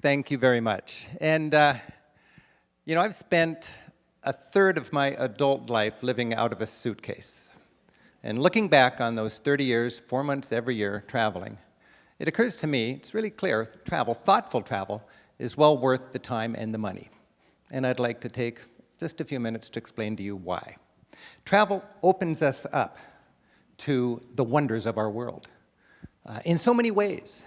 Thank you very much. And, I've spent a third of my adult life living out of a suitcase. And looking back on those 30 years, 4 months every year, traveling, it occurs to me, it's really clear, thoughtful travel, is well worth the time and the money. And I'd like to take just a few minutes to explain to you why. Travel opens us up to the wonders of our world in so many ways.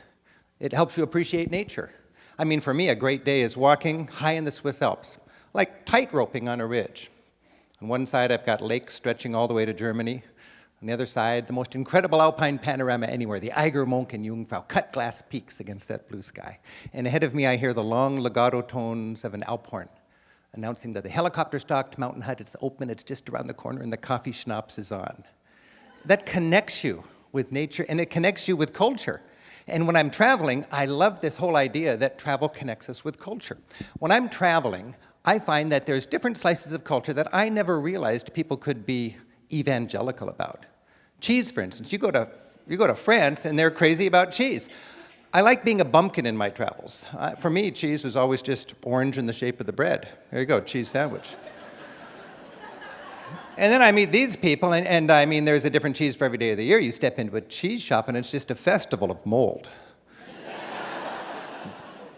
It helps you appreciate nature. I mean, for me, a great day is walking high in the Swiss Alps, like tight-roping on a ridge. On one side, I've got lakes stretching all the way to Germany. On the other side, the most incredible alpine panorama anywhere, the Eiger, Monk, and Jungfrau, cut-glass peaks against that blue sky. And ahead of me, I hear the long legato tones of an Alp horn, announcing that the helicopter-stocked mountain hut is open, it's just around the corner, and the coffee schnapps is on. That connects you with nature, and it connects you with culture. And when I'm traveling, I love this whole idea that travel connects us with culture. When I'm traveling, I find that there's different slices of culture that I never realized people could be evangelical about. Cheese, for instance. You go to France, and they're crazy about cheese. I like being a bumpkin in my travels. For me, cheese was always just orange in the shape of the bread. There you go, cheese sandwich. And then I meet these people, and I mean, there's a different cheese for every day of the year. You step into a cheese shop, and it's just a festival of mold.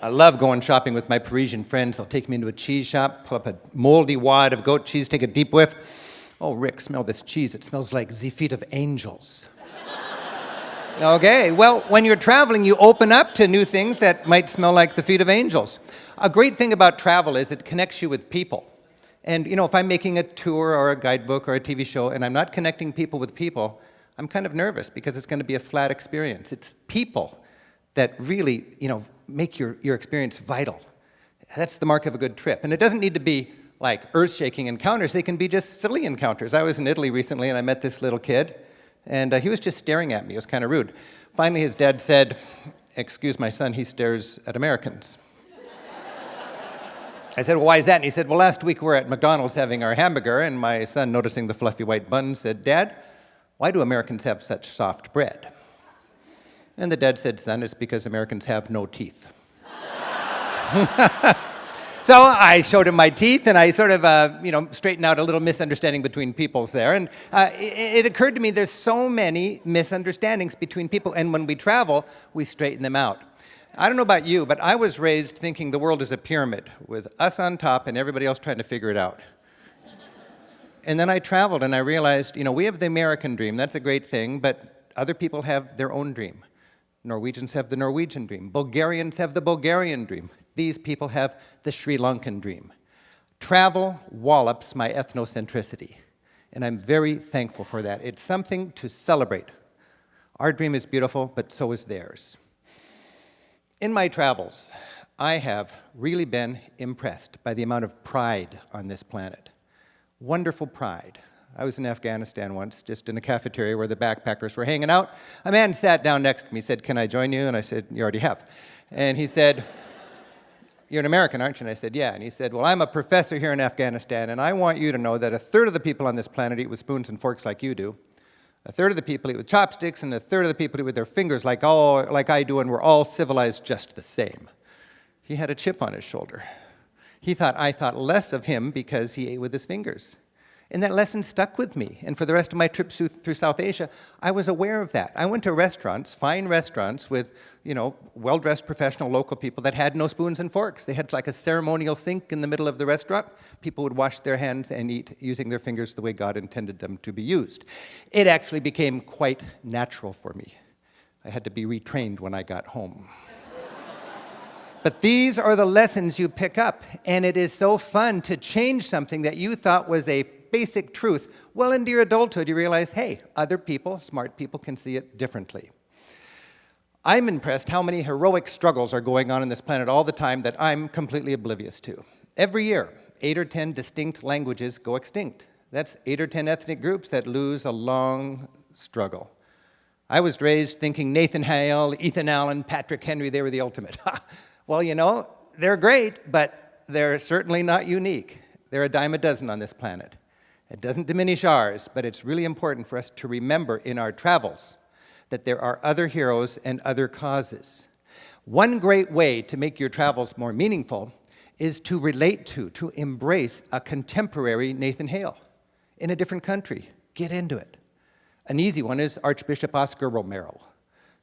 I love going shopping with my Parisian friends. They'll take me into a cheese shop, pull up a moldy wad of goat cheese, take a deep whiff. Oh, Rick, smell this cheese. It smells like the feet of angels. Okay, well, when you're traveling, you open up to new things that might smell like the feet of angels. A great thing about travel is it connects you with people. And, if I'm making a tour or a guidebook or a TV show and I'm not connecting people with people, I'm kind of nervous because it's going to be a flat experience. It's people that really, make your experience vital. That's the mark of a good trip. And it doesn't need to be like earth-shaking encounters. They can be just silly encounters. I was in Italy recently and I met this little kid, and he was just staring at me. It was kind of rude. Finally, his dad said, "Excuse my son, he stares at Americans." I said, "Well, why is that?" And he said, "Well, last week we were at McDonald's having our hamburger, and my son, noticing the fluffy white bun, said, 'Dad, why do Americans have such soft bread?' And the dad said, 'Son, it's because Americans have no teeth.'" So I showed him my teeth, and I sort of, straightened out a little misunderstanding between peoples there. And it occurred to me there's so many misunderstandings between people, and when we travel, we straighten them out. I don't know about you, but I was raised thinking the world is a pyramid with us on top and everybody else trying to figure it out. And then I traveled and I realized, we have the American dream. That's a great thing, but other people have their own dream. Norwegians have the Norwegian dream. Bulgarians have the Bulgarian dream. These people have the Sri Lankan dream. Travel wallops my ethnocentricity, and I'm very thankful for that. It's something to celebrate. Our dream is beautiful, but so is theirs. In my travels, I have really been impressed by the amount of pride on this planet. Wonderful pride. I was in Afghanistan once, just in a cafeteria where the backpackers were hanging out. A man sat down next to me, said, "Can I join you?" And I said, "You already have." And he said, "You're an American, aren't you?" And I said, "Yeah." And he said, "Well, I'm a professor here in Afghanistan, and I want you to know that a third of the people on this planet eat with spoons and forks like you do. A third of the people eat with chopsticks, and a third of the people eat with their fingers like I do, and we're all civilized just the same." He had a chip on his shoulder. He thought I thought less of him because he ate with his fingers. And that lesson stuck with me. And for the rest of my trips through South Asia, I was aware of that. I went to restaurants, fine restaurants, with, well-dressed professional local people that had no spoons and forks. They had like a ceremonial sink in the middle of the restaurant. People would wash their hands and eat using their fingers the way God intended them to be used. It actually became quite natural for me. I had to be retrained when I got home. But these are the lessons you pick up, and it is so fun to change something that you thought was a basic truth. Well, into your adulthood, you realize, hey, other people, smart people, can see it differently. I'm impressed how many heroic struggles are going on this planet all the time that I'm completely oblivious to. Every year, 8 or 10 distinct languages go extinct. That's 8 or 10 ethnic groups that lose a long struggle. I was raised thinking Nathan Hale, Ethan Allen, Patrick Henry, they were the ultimate. Well, they're great, but they're certainly not unique. They're a dime a dozen on this planet. It doesn't diminish ours, but it's really important for us to remember in our travels that there are other heroes and other causes. One great way to make your travels more meaningful is to relate to embrace a contemporary Nathan Hale in a different country. Get into it. An easy one is Archbishop Oscar Romero.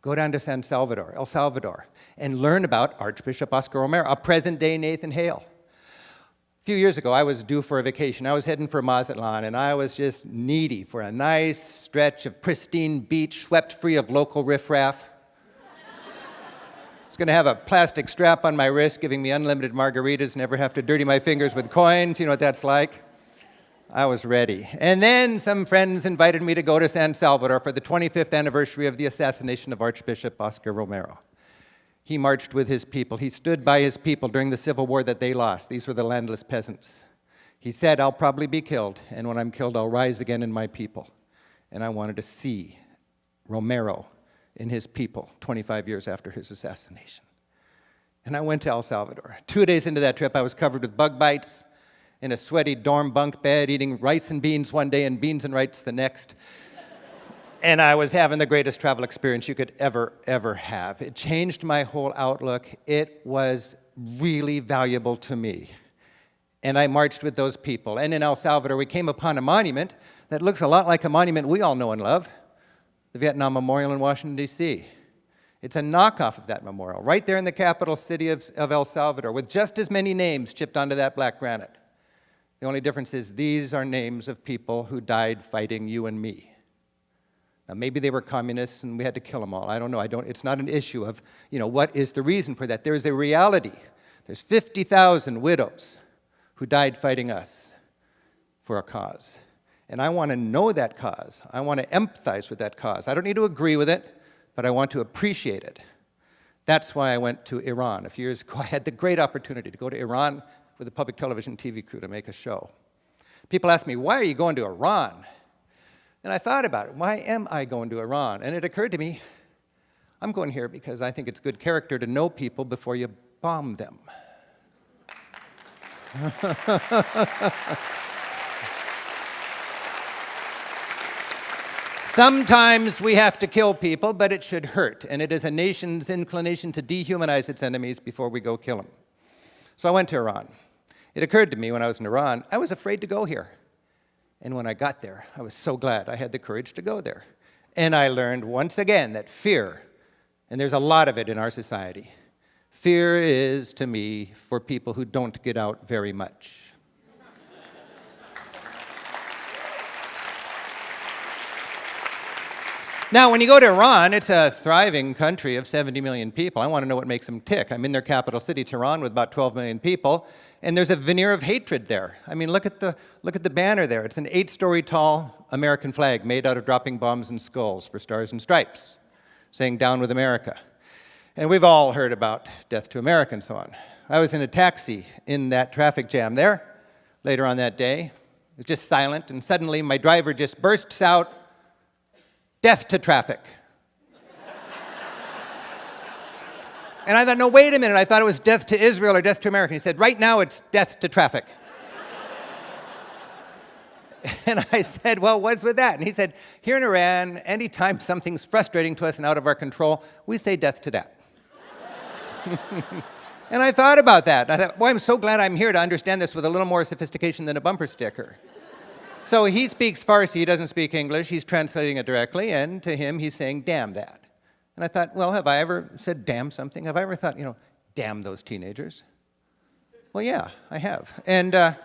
Go down to San Salvador, El Salvador, and learn about Archbishop Oscar Romero, a present-day Nathan Hale. A few years ago, I was due for a vacation. I was heading for Mazatlan, and I was just needy for a nice stretch of pristine beach, swept free of local riffraff. I was going to have a plastic strap on my wrist, giving me unlimited margaritas, never have to dirty my fingers with coins. You know what that's like? I was ready. And then some friends invited me to go to San Salvador for the 25th anniversary of the assassination of Archbishop Oscar Romero. He marched with his people. He stood by his people during the civil war that they lost. These were the landless peasants. He said, I'll probably be killed, and when I'm killed, I'll rise again in my people. And I wanted to see Romero in his people 25 years after his assassination. And I went to El Salvador. 2 days into that trip, I was covered with bug bites, in a sweaty dorm bunk bed, eating rice and beans one day and beans and rice the next. And I was having the greatest travel experience you could ever have. It changed my whole outlook. It was really valuable to me. And I marched with those people. And in El Salvador, we came upon a monument that looks a lot like a monument we all know and love, the Vietnam Memorial in Washington, D.C. It's a knockoff of that memorial, right there in the capital city of El Salvador, with just as many names chipped onto that black granite. The only difference is these are names of people who died fighting you and me. Now, maybe they were communists and we had to kill them all. I don't know. It's not an issue of, what is the reason for that. There's a reality. There's 50,000 widows who died fighting us for a cause. And I want to know that cause. I want to empathize with that cause. I don't need to agree with it, but I want to appreciate it. That's why I went to Iran. A few years ago, I had the great opportunity to go to Iran with a public television TV crew to make a show. People ask me, why are you going to Iran? And I thought about it. Why am I going to Iran? And it occurred to me, I'm going here because I think it's good character to know people before you bomb them. Sometimes we have to kill people, but it should hurt. And it is a nation's inclination to dehumanize its enemies before we go kill them. So I went to Iran. It occurred to me when I was in Iran, I was afraid to go here. And when I got there, I was so glad I had the courage to go there. And I learned once again that fear, and there's a lot of it in our society, fear is, to me, for people who don't get out very much. Now, when you go to Iran, it's a thriving country of 70 million people. I want to know what makes them tick. I'm in their capital city, Tehran, with about 12 million people, and there's a veneer of hatred there. I mean, look at the banner there. It's an 8-story tall American flag made out of dropping bombs and skulls for stars and stripes, saying, "Down with America." And we've all heard about death to America and so on. I was in a taxi in that traffic jam there later on that day. It was just silent, and suddenly my driver just bursts out, "Death to traffic." And I thought, no, wait a minute. I thought it was death to Israel or death to America. He said, right now it's death to traffic. And I said, well, what's with that? And he said, here in Iran, anytime something's frustrating to us and out of our control, we say death to that. And I thought about that. I thought, boy, I'm so glad I'm here to understand this with a little more sophistication than a bumper sticker. So he speaks Farsi, he doesn't speak English, he's translating it directly, and to him he's saying, damn that. And I thought, well, have I ever said damn something? Have I ever thought, damn those teenagers? Well, yeah, I have. And, do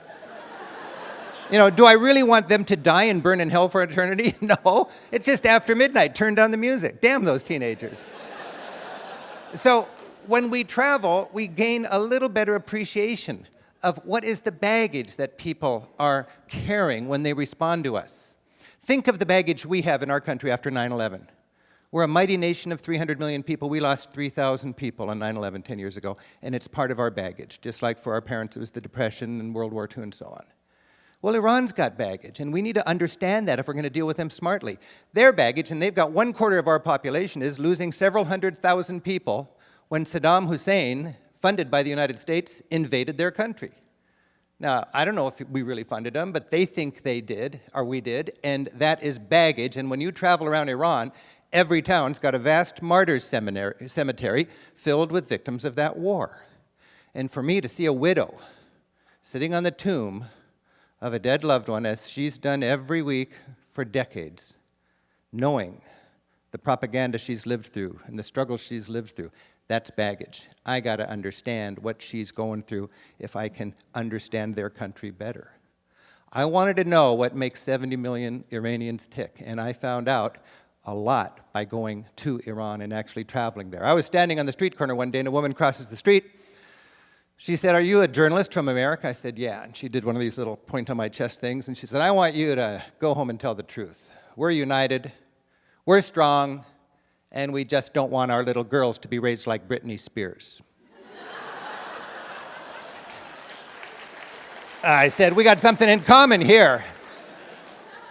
I really want them to die and burn in hell for eternity? No, it's just after midnight, turn down the music. Damn those teenagers. So when we travel, we gain a little better appreciation of what is the baggage that people are carrying when they respond to us. Think of the baggage we have in our country after 9/11. We're a mighty nation of 300 million people. We lost 3,000 people on 9/11 10 years ago, and it's part of our baggage, just like for our parents it was the Depression and World War II and so on. Well, Iran's got baggage, and we need to understand that if we're going to deal with them smartly. Their baggage, and they've got 1/4 of our population, is losing several 100,000 people when Saddam Hussein, funded by the United States, invaded their country. Now, I don't know if we really funded them, but they think they did, or we did, and that is baggage. And when you travel around Iran, Every town's got a vast martyrs cemetery filled with victims of that war. And for me to see a widow sitting on the tomb of a dead loved one, as she's done every week for decades, knowing the propaganda she's lived through and the struggles she's lived through, that's baggage. I got to understand what she's going through if I can understand their country better. I wanted to know what makes 70 million Iranians tick, and I found out a lot by going to Iran and actually traveling there. I was standing on the street corner one day, and a woman crosses the street. She said, "Are you a journalist from America?" I said, "Yeah." And she did one of these little point-on-my-chest things, and she said, "I want you to go home and tell the truth. We're united, we're strong, and we just don't want our little girls to be raised like Britney Spears." I said, "We got something in common here."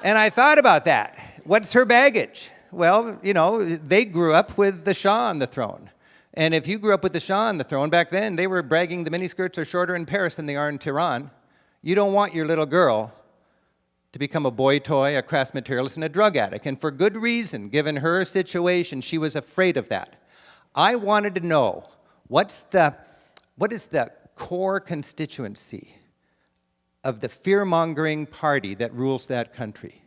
And I thought about that. What's her baggage? Well, you know, they grew up with the Shah on the throne. And if you grew up with the Shah on the throne, back then they were bragging the miniskirts are shorter in Paris than they are in Tehran. You don't want your little girl to become a boy toy, a crass materialist, and a drug addict. And for good reason, given her situation, she was afraid of that. I wanted to know, what is the core constituency of the fear-mongering party that rules that country?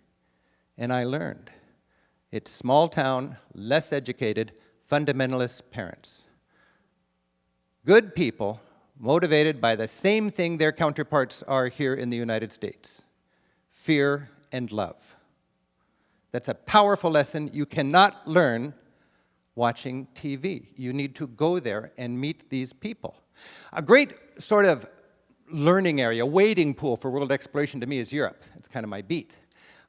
And I learned. It's small town, less educated, fundamentalist parents. Good people motivated by the same thing their counterparts are here in the United States: fear and love. That's a powerful lesson you cannot learn watching TV. You need to go there and meet these people. A great sort of learning area, wading pool for world exploration to me is Europe. It's kind of my beat.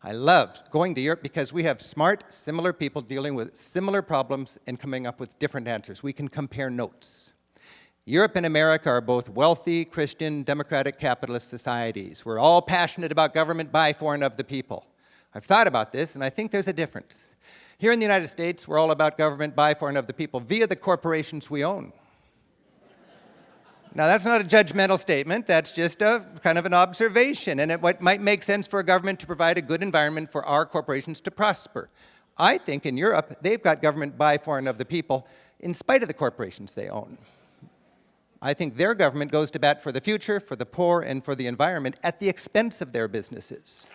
I loved going to Europe because we have smart, similar people dealing with similar problems and coming up with different answers. We can compare notes. Europe and America are both wealthy, Christian, democratic, capitalist societies. We're all passionate about government by, for, and of the people. I've thought about this, and I think there's a difference. Here in the United States, we're all about government by, for, and of the people via the corporations we own. Now, that's not a judgmental statement. That's just a kind of an observation, and it might make sense for a government to provide a good environment for our corporations to prosper. I think in Europe, they've got government by, for, and of the people in spite of the corporations they own. I think their government goes to bat for the future, for the poor, and for the environment at the expense of their businesses.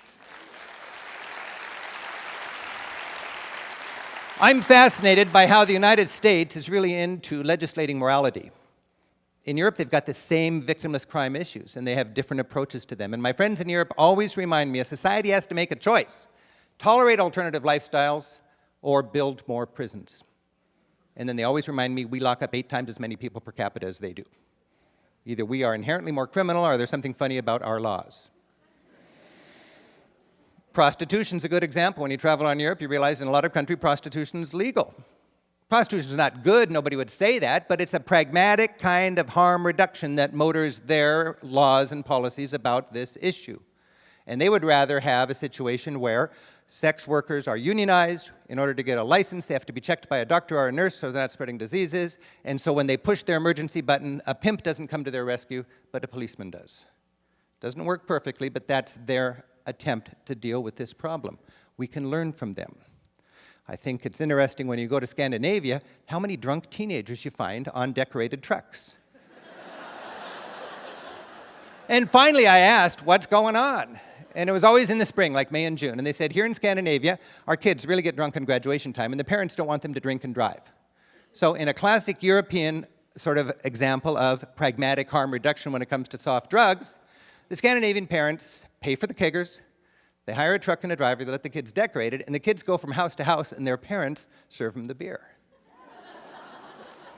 I'm fascinated by how the United States is really into legislating morality. In Europe, they've got the same victimless crime issues, and they have different approaches to them. And my friends in Europe always remind me a society has to make a choice: tolerate alternative lifestyles or build more prisons. And then they always remind me we lock up 8 times as many people per capita as they do. Either we are inherently more criminal or there's something funny about our laws. Prostitution's a good example. When you travel around Europe, you realize in a lot of countries, prostitution is legal. Prostitution is not good, nobody would say that, but it's a pragmatic kind of harm reduction that motors their laws and policies about this issue. And they would rather have a situation where sex workers are unionized. In order to get a license, they have to be checked by a doctor or a nurse so they're not spreading diseases. And so when they push their emergency button, a pimp doesn't come to their rescue, but a policeman does. Doesn't work perfectly, but that's their attempt to deal with this problem. We can learn from them. I think it's interesting when you go to Scandinavia, how many drunk teenagers you find on decorated trucks. And finally I asked, what's going on? And it was always in the spring, like May and June. And they said, here in Scandinavia, our kids really get drunk on graduation time, and the parents don't want them to drink and drive. So in a classic European sort of example of pragmatic harm reduction when it comes to soft drugs, the Scandinavian parents pay for the keggers, they hire a truck and a driver, they let the kids decorate it, and the kids go from house to house, and their parents serve them the beer.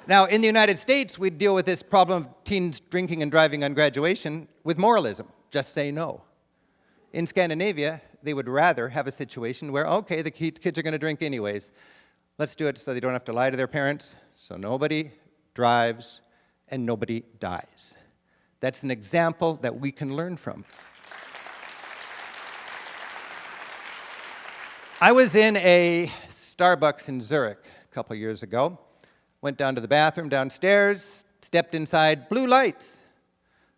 Now, in the United States, we deal with this problem of teens drinking and driving on graduation with moralism. Just say no. In Scandinavia, they would rather have a situation where, okay, the kids are going to drink anyways. Let's do it so they don't have to lie to their parents, so nobody drives and nobody dies. That's an example that we can learn from. I was in a Starbucks in Zurich a couple years ago. Went down to the bathroom downstairs, stepped inside, blue lights.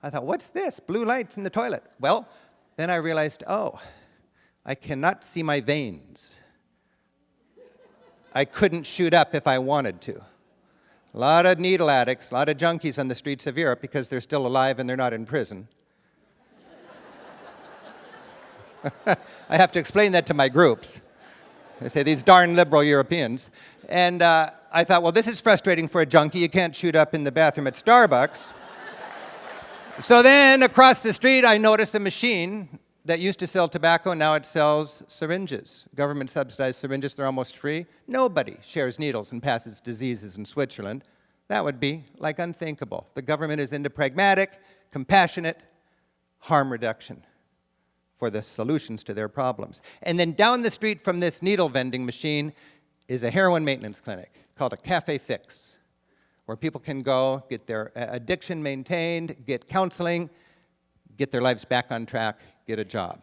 I thought, what's this? Blue lights in the toilet. Well, then I realized, oh, I cannot see my veins. I couldn't shoot up if I wanted to. A lot of needle addicts, a lot of junkies on the streets of Europe because they're still alive and they're not in prison. I have to explain that to my groups. They say, these darn liberal Europeans. And I thought, well, this is frustrating for a junkie. You can't shoot up in the bathroom at Starbucks. So then across the street, I noticed a machine that used to sell tobacco. Now it sells syringes, government-subsidized syringes. They're almost free. Nobody shares needles and passes diseases in Switzerland. That would be like unthinkable. The government is into pragmatic, compassionate harm reduction for the solutions to their problems. And then down the street from this needle vending machine is a heroin maintenance clinic called a Cafe Fix, where people can go, get their addiction maintained, get counseling, get their lives back on track, get a job.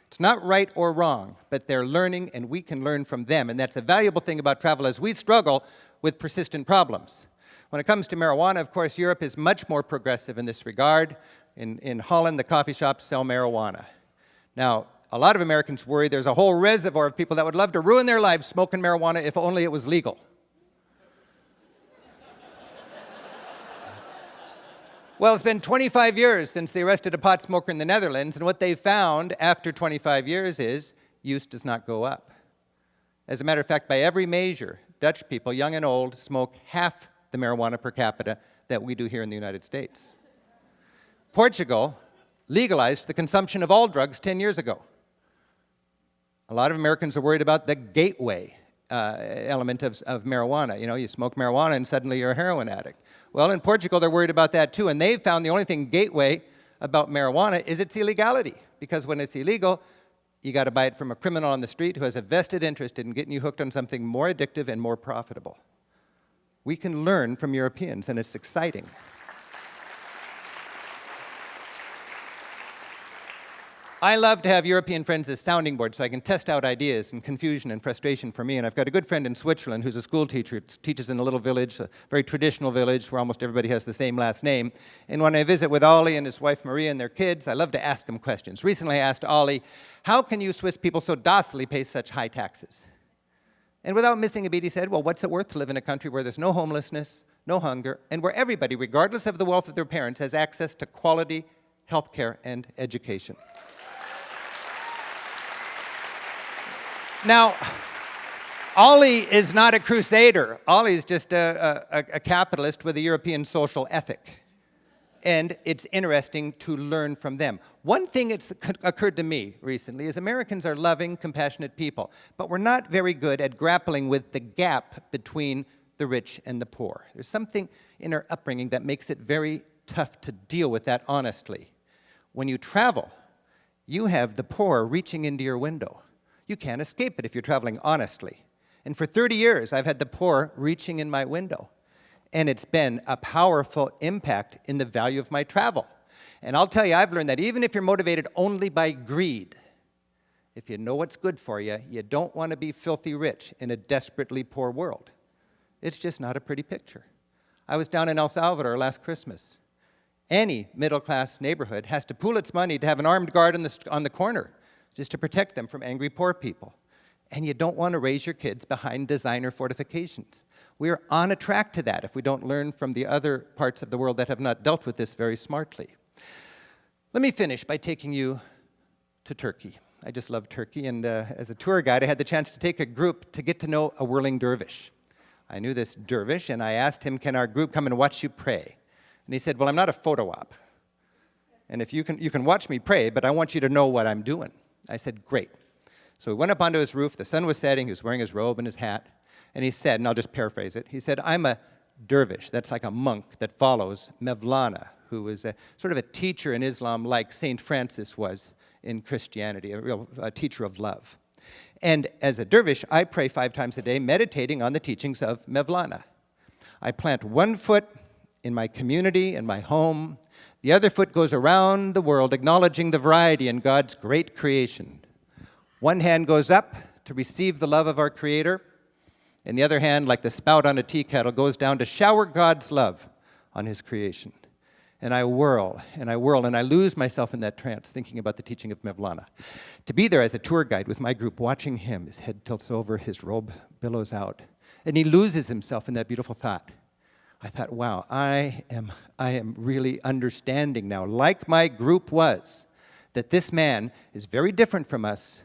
It's not right or wrong, but they're learning and we can learn from them. And that's a valuable thing about travel as we struggle with persistent problems. When it comes to marijuana, of course, Europe is much more progressive in this regard. In Holland, the coffee shops sell marijuana. Now, a lot of Americans worry there's a whole reservoir of people that would love to ruin their lives smoking marijuana if only it was legal. Well, it's been 25 years since they arrested a pot smoker in the Netherlands, and what they found after 25 years is use does not go up. As a matter of fact, by every measure, Dutch people, young and old, smoke half the marijuana per capita that we do here in the United States. Portugal legalized the consumption of all drugs 10 years ago. A lot of Americans are worried about the gateway element of marijuana. You know, you smoke marijuana and suddenly you're a heroin addict. Well, in Portugal, they're worried about that too, and they've found the only thing gateway about marijuana is its illegality, because when it's illegal, you got to buy it from a criminal on the street who has a vested interest in getting you hooked on something more addictive and more profitable. We can learn from Europeans, and it's exciting. I love to have European friends as sounding boards so I can test out ideas and confusion and frustration for me. And I've got a good friend in Switzerland who's a school teacher, teaches in a little village, a very traditional village where almost everybody has the same last name. And when I visit with Ollie and his wife Maurya and their kids, I love to ask them questions. Recently I asked Ollie, how can you Swiss people so docilely pay such high taxes? And without missing a beat, he said, well, what's it worth to live in a country where there's no homelessness, no hunger, and where everybody, regardless of the wealth of their parents, has access to quality health care and education? Now, Ollie is not a crusader. Ollie's just a capitalist with a European social ethic. And it's interesting to learn from them. One thing that's occurred to me recently is Americans are loving, compassionate people, but we're not very good at grappling with the gap between the rich and the poor. There's something in our upbringing that makes it very tough to deal with that honestly. When you travel, you have the poor reaching into your window. You can't escape it if you're traveling honestly. And for 30 years, I've had the poor reaching in my window. And it's been a powerful impact in the value of my travel. And I'll tell you, I've learned that even if you're motivated only by greed, if you know what's good for you, you don't want to be filthy rich in a desperately poor world. It's just not a pretty picture. I was down in El Salvador last Christmas. Any middle-class neighborhood has to pool its money to have an armed guard on the corner, just to protect them from angry poor people. And you don't want to raise your kids behind designer fortifications. We're on a track to that if we don't learn from the other parts of the world that have not dealt with this very smartly. Let me finish by taking you to Turkey. I just love Turkey, and as a tour guide, I had the chance to take a group to get to know a whirling dervish. I knew this dervish, and I asked him, can our group come and watch you pray? And he said, well, I'm not a photo op. And if you can watch me pray, but I want you to know what I'm doing. I said, great. So we went up onto his roof. The sun was setting. He was wearing his robe and his hat. And he said, and I'll just paraphrase it, he said, I'm a dervish. That's like a monk that follows Mevlana, who is sort of a teacher in Islam like St. Francis was in Christianity, a teacher of love. And as a dervish, I pray 5 times a day, meditating on the teachings of Mevlana. I plant one foot in my community, in my home. The other foot goes around the world, acknowledging the variety in God's great creation. One hand goes up to receive the love of our Creator, and the other hand, like the spout on a tea kettle, goes down to shower God's love on His creation. And I whirl, and I whirl, and I lose myself in that trance, thinking about the teaching of Mevlana. To be there as a tour guide with my group, watching him, his head tilts over, his robe billows out, And he loses himself in that beautiful thought. I thought, wow, I am really understanding now, like my group was, that this man is very different from us,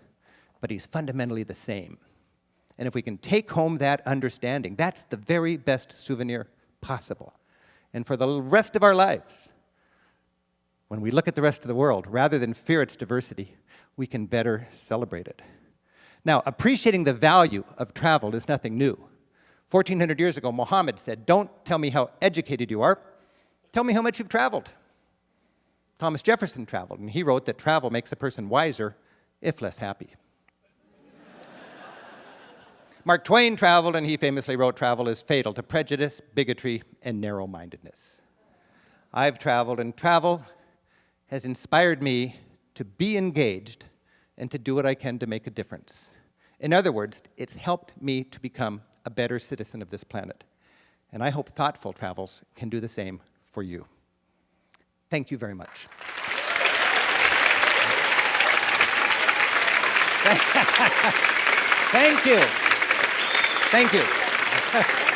but he's fundamentally the same. And if we can take home that understanding, that's the very best souvenir possible. And for the rest of our lives, when we look at the rest of the world, rather than fear its diversity, we can better celebrate it. Now, appreciating the value of travel is nothing new. 1,400 years ago, Muhammad said, "Don't tell me how educated you are, tell me how much you've traveled." Thomas Jefferson traveled, and he wrote that travel makes a person wiser, if less happy. Mark Twain traveled, and he famously wrote, "Travel is fatal to prejudice, bigotry, and narrow-mindedness." I've traveled, and travel has inspired me to be engaged and to do what I can to make a difference. In other words, it's helped me to become a better citizen of this planet. And I hope thoughtful travels can do the same for you. Thank you very much. Thank you. Thank you.